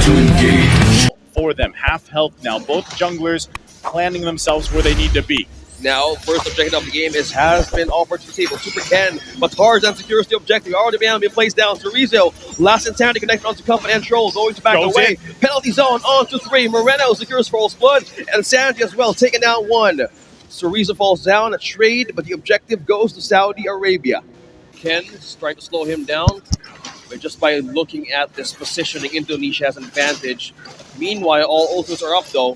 to engage. For them, half health now. Both junglers planning themselves where they need to be. Now, first objective of the game has been offered to the table. Super Ken, but Tarzan secures the objective. Already being placed down. Cerezo, last insanity connected onto Cup and Troll, going to back Goes away. in. Penalty zone on to 3. Moreno secures False Blood, and Sandy as well, taking down 1. Cerezo falls down, a trade, but the objective goes to Saudi Arabia. Ken is trying to slow him down, but just by looking at this positioning, Indonesia has an advantage. Meanwhile, all ultimates are up though.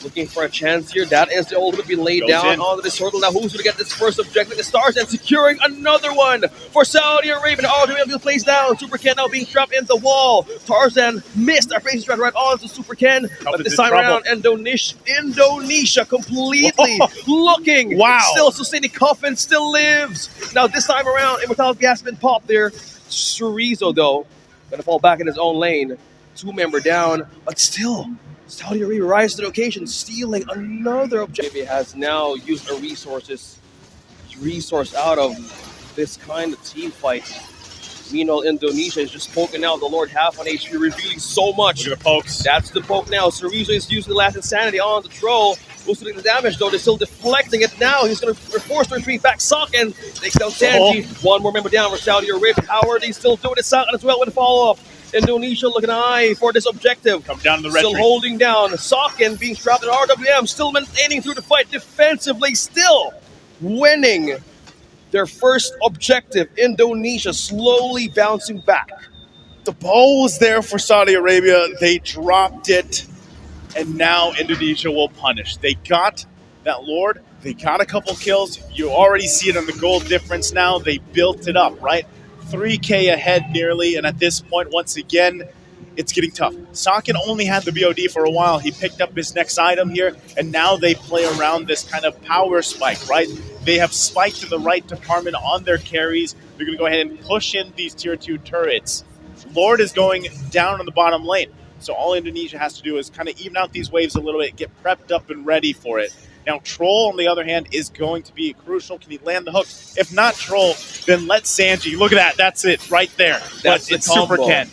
Looking for a chance here. That is the ultimate being laid Goes down in. onto this hurdle. Now, who's going to get this first objective? The Stars and securing another one for Saudi Arabia. Ultimately placed down. Super Ken now being trapped in the wall. Tarzan missed our base strat right onto Super Ken. But this time around, Indonesia completely looking. Wow. Still sustaining. Coffin still lives. Now, this time around, Immortality has been popped there. Cerezo, though, going to fall back in his own lane. 2-member down, but still, Saudi Arabia rises to the occasion, stealing another objective. Arabia has now used a resource out of this kind of team fight. Meanwhile, Indonesia is just poking out the Lord half on HP, revealing so much. Look at the pokes. That's the poke now. Cerezo is using the last insanity on the troll. Boosting the damage, though. They're still deflecting it now. He's going to force the retreat back. Socken takes down Sanji. 1 more member down for Saudi Arabia. How are they still doing it? Socken as well with a follow-up. Indonesia looking eye for this objective. Come down to the red Still tree. holding down. Socken being trapped in RWM. Still maintaining through the fight defensively. Still winning their first objective. Indonesia slowly bouncing back. The ball was there for Saudi Arabia. They dropped it. And now Indonesia will punish. They got that Lord. They got a couple kills. You already see it on the goal difference now. They built it up, right? 3K ahead nearly. And at this point, once again, it's getting tough. Socken only had the BOD for a while. He picked up his next item here. And now they play around this kind of power spike, right? They have spiked to the right department on their carries. They're going to go ahead and push in these tier 2 turrets. Lord is going down on the bottom lane. So all Indonesia has to do is kind of even out these waves a little bit, get prepped up and ready for it. Now, Troll, on the other hand, is going to be crucial. Can he land the hook? If not Troll, then let Sanji. Look at that. That's it right there. That's but it's the combo. Super Ken.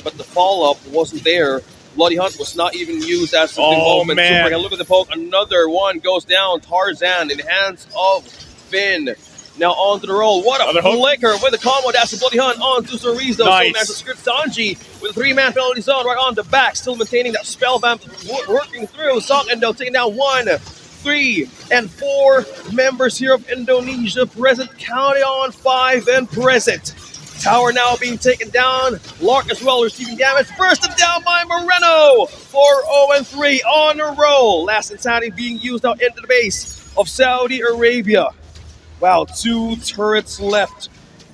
But the follow-up wasn't there. Bloody Hunt was not even used as the Oh, moment. man. Super Ken, look at the poke. Another one goes down. Tarzan in the hands of Finn. Now onto the roll. What a flicker with a combo. That's the Bloody Hunt onto Cerezo. Nice. So script Sanji with a 3-man penalty zone right on the back. Still maintaining that spell vamp working through. Sockendo taking down 1, 3, and 4 members here of Indonesia present. Counting on 5 and present. Tower now being taken down. Lark as well receiving damage. Bursted down by Moreno for 0-3 on a roll. Last insanity being used out into the base of Saudi Arabia. Wow, 2 turrets left.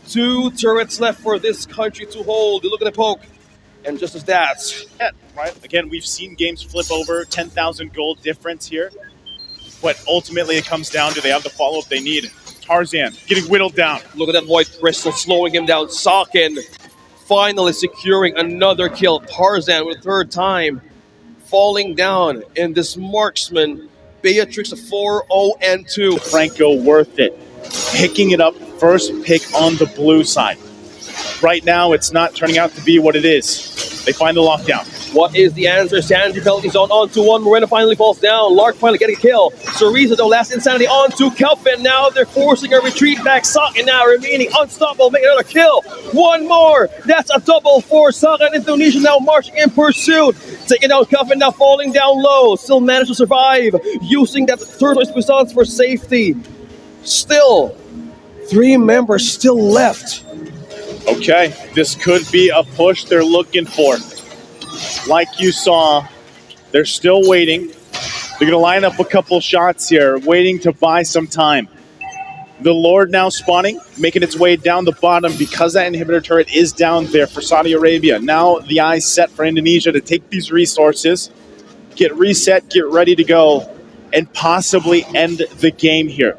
2 turrets left for this country to hold. You look at the poke. And just as that. Yeah, right. Again, we've seen games flip over. 10,000 gold difference here. But ultimately it comes down to they have the follow-up they need. Tarzan getting whittled down. Look at that Void Crystal slowing him down. Socken finally securing another kill. Tarzan with a 3rd time falling down in this marksman. Beatrix a 4-0-2. Franco worth it. Picking it up, first pick on the blue side. Right now, it's not turning out to be what it is. They find the lockdown. What is the answer? Sanji penalty zone onto 1. Moreno finally falls down. Lark finally getting a kill. Cerezo, though, last insanity onto Kelvin. Now they're forcing a retreat back. Socken now remaining unstoppable. Make another kill. 1 more. That's a double for Socken. Indonesia now marching in pursuit. Taking down Kelvin, now falling down low. Still managed to survive. Using that turtle's puissance for safety. Still, 3 members still left. Okay, this could be a push they're looking for. Like you saw, they're still waiting. They're going to line up a couple shots here, waiting to buy some time. The Lord now spawning, making its way down the bottom because that inhibitor turret is down there for Saudi Arabia. Now the eye's set for Indonesia to take these resources, get reset, get ready to go, and possibly end the game here.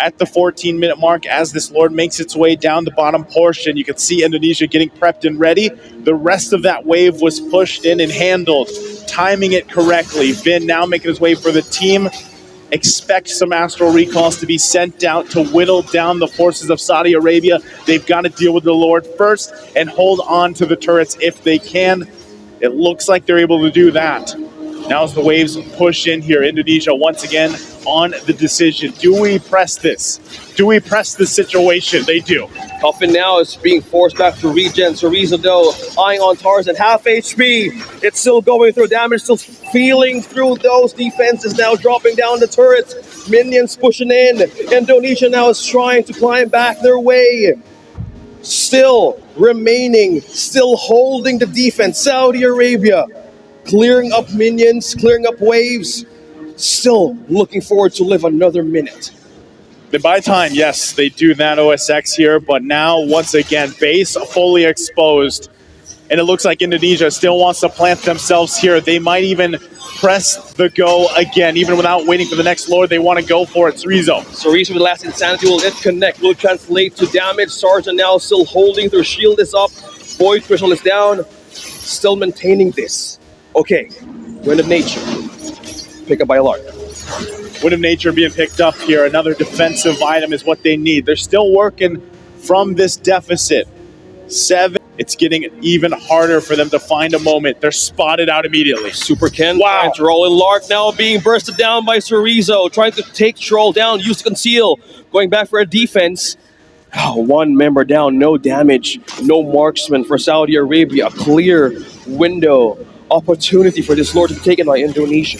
At the 14-minute mark, as this Lord makes its way down the bottom portion, you can see Indonesia getting prepped and ready. The rest of that wave was pushed in and handled, timing it correctly. Vin now making his way for the team. Expect some astral recalls to be sent out to whittle down the forces of Saudi Arabia. They've got to deal with the Lord first and hold on to the turrets if they can. It looks like they're able to do that. Now as the waves push in here, Indonesia once again on the decision. Do we press this? Do we press the situation? They do. Coffin now is being forced back to regen. Chorizo though, eyeing on Tarzan, half HP. It's still going through damage, still feeling through those defenses, now dropping down the turrets. Minions pushing in. Indonesia now is trying to climb back their way. Still remaining, still holding the defense. Saudi Arabia clearing up minions, clearing up waves. Still looking forward to live another minute. They buy time, yes, they do that OSX here, but now once again, base fully exposed. And it looks like Indonesia still wants to plant themselves here. They might even press the go again, even without waiting for the next lord. They want to go for it. Chorizo with the last insanity will it connect, will translate to damage. Sergeant now still holding, their shield is up. Void Crystal is down, still maintaining this. Okay, Wind of Nature, pick up by a lark. Wind of Nature being picked up here. Another defensive item is what they need. They're still working from this deficit. 7. It's getting even harder for them to find a moment. They're spotted out immediately. Super Ken Wow. trying to roll in. Lark now being bursted down by Chorizo, trying to take Troll down, use to conceal, going back for a defense. Oh, one member down, no damage, no marksman for Saudi Arabia. A clear window opportunity for this lord to be taken by Indonesia.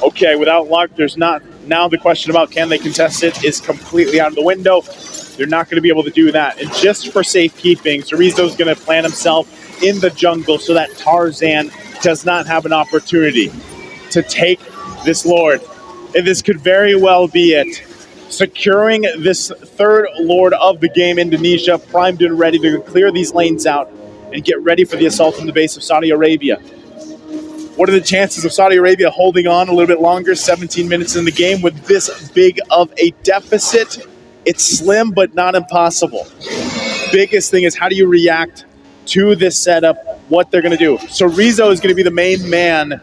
Okay, without luck, there's not. Now the question about can they contest it is completely out of the window. They're not going to be able to do that. And just for safekeeping, Chorizo's going to plant himself in the jungle so that Tarzan does not have an opportunity to take this lord. And this could very well be it. Securing this third lord of the game, Indonesia, primed and ready to clear these lanes out and get ready for the assault on the base of Saudi Arabia. What are the chances of Saudi Arabia holding on a little bit longer? 17 minutes in the game with this big of a deficit. It's slim, but not impossible. Biggest thing is how do you react to this setup, what they're going to do. So Chorizo is going to be the main man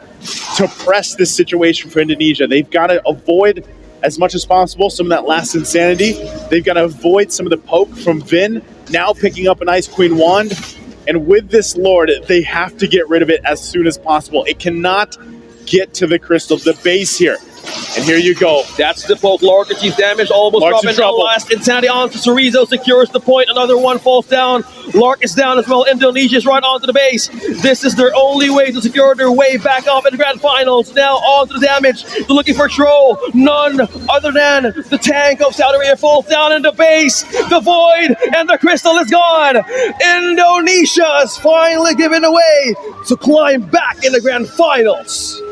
to press this situation for Indonesia. They've got to avoid as much as possible some of that last insanity. They've got to avoid some of the poke from Vin, now picking up an Ice Queen Wand. And with this lord, they have to get rid of it as soon as possible. It cannot get to the crystal, the base here. And here you go. That's the poke. Lark achieves damage, almost dropping the last insanity onto Chorizo, secures the point. Another one falls down. Lark is down as well. Indonesia is right onto the base. This is their only way to secure their way back up in the grand finals. Now on to the damage. They're looking for Troll. None other than the tank of Saudi Arabia falls down in the base. The void and the crystal is gone. Indonesia is finally given away to climb back in the grand finals.